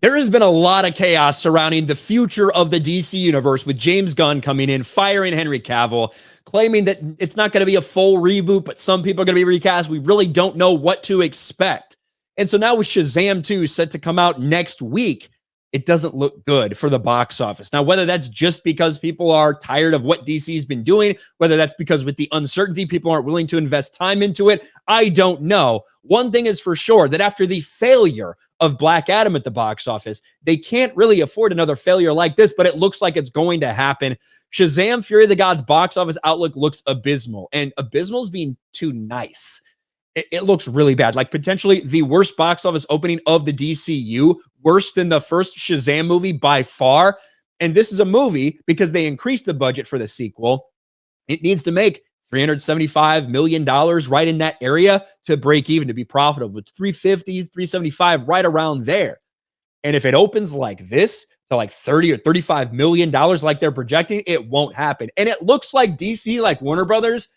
There has been a lot of chaos surrounding the future of the DC universe, with James Gunn coming in, firing Henry Cavill, claiming that it's not going to be a full reboot, but some people are going to be recast. We really don't know what to expect. And so now with Shazam 2 set to come out next week, it doesn't look good for the box office. Now, whether that's just because people are tired of what DC's been doing, whether that's because with the uncertainty, people aren't willing to invest time into it, I don't know. One thing is for sure, that after the failure of Black Adam at the box office, they can't really afford another failure like this, but it looks like it's going to happen. Shazam! Fury of the Gods box office outlook looks abysmal, and abysmal is being too nice. It looks really bad, like potentially the worst box office opening of the DCU, worse than the first Shazam movie by far. And this is a movie, because they increased the budget for the sequel, it needs to make $375 million right in that area to break even, to be profitable. With 350s, 375, right around there. And if it opens like this, to like 30 or $35 million like they're projecting, it won't happen. And it looks like DC, like Warner Brothers,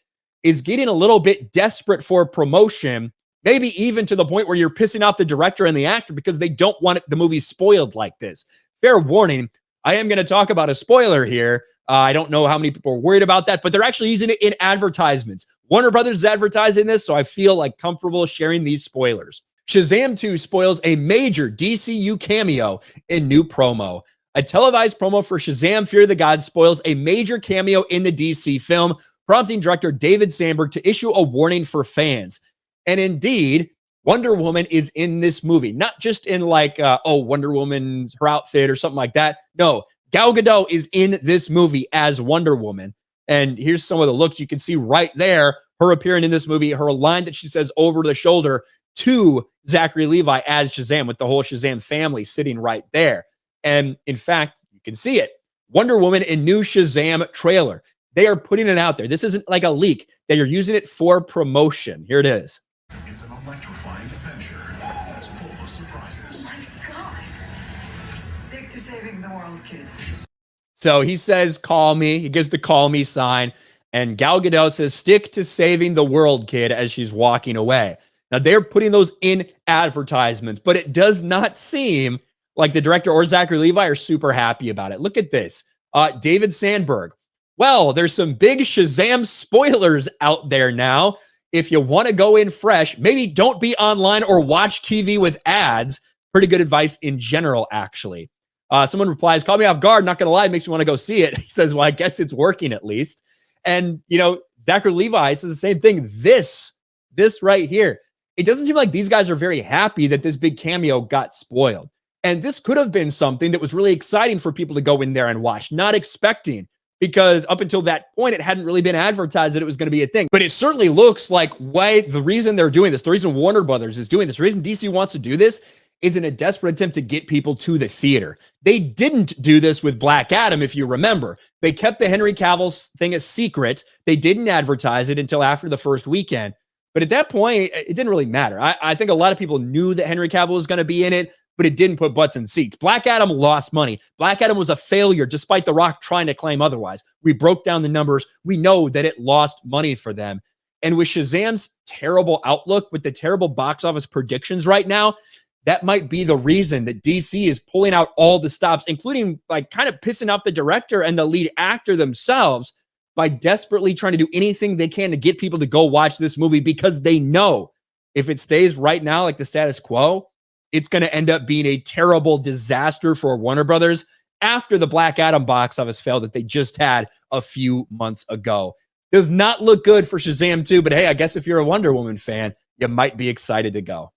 is getting a little bit desperate for promotion, maybe even to the point where you're pissing off the director and the actor because they don't want the movie spoiled like this. Fair warning, I am going to talk about a spoiler here. I don't know how many people are worried about that, but they're actually using it in advertisements. Warner Brothers is advertising this, so I feel like comfortable sharing these spoilers. Shazam 2 spoils a major DCU cameo in new promo. A televised promo for Shazam! Fury of the Gods spoils a major cameo in the DC film, prompting director David Sandberg to issue a warning for fans. And indeed, Wonder Woman is in this movie. Not just in like, Wonder Woman's her outfit or something like that. No, Gal Gadot is in this movie as Wonder Woman. And here's some of the looks you can see right there. Her appearing in this movie, her line that she says over the shoulder to Zachary Levi as Shazam, with the whole Shazam family sitting right there. And in fact, you can see it. Wonder Woman in new Shazam trailer. They are putting it out there. This isn't like a leak. They are using it for promotion. Here it is. It's an electrifying adventure that's full of surprises. My God. Stick to saving the world, kid. So he says, call me. He gives the call me sign. And Gal Gadot says, stick to saving the world, kid, as she's walking away. Now, they're putting those in advertisements, but it does not seem like the director or Zachary Levi are super happy about it. Look at this. David Sandberg. Well, there's some big Shazam spoilers out there now. If you want to go in fresh, maybe don't be online or watch TV with ads. Pretty good advice in general, actually. Someone replies, call me off guard. Not going to lie, it makes me want to go see it. He says, well, I guess it's working at least. And, Zachary Levi says the same thing. This right here. It doesn't seem like these guys are very happy that this big cameo got spoiled. And this could have been something that was really exciting for people to go in there and watch, not expecting. Because up until that point, it hadn't really been advertised that it was going to be a thing. But it certainly looks like the reason they're doing this, the reason Warner Brothers is doing this, the reason DC wants to do this is in a desperate attempt to get people to the theater. They didn't do this with Black Adam, if you remember. They kept the Henry Cavill thing a secret. They didn't advertise it until after the first weekend. But at that point, it didn't really matter. I think a lot of people knew that Henry Cavill was going to be in it, but it didn't put butts in seats. Black Adam lost money. Black Adam was a failure, despite The Rock trying to claim otherwise. We broke down the numbers. We know that it lost money for them. And with Shazam's terrible outlook, with the terrible box office predictions right now, that might be the reason that DC is pulling out all the stops, including like kind of pissing off the director and the lead actor themselves by desperately trying to do anything they can to get people to go watch this movie, because they know if it stays right now like the status quo, it's going to end up being a terrible disaster for Warner Brothers after the Black Adam box office fail that they just had a few months ago. Does not look good for Shazam 2, but hey, I guess if you're a Wonder Woman fan, you might be excited to go.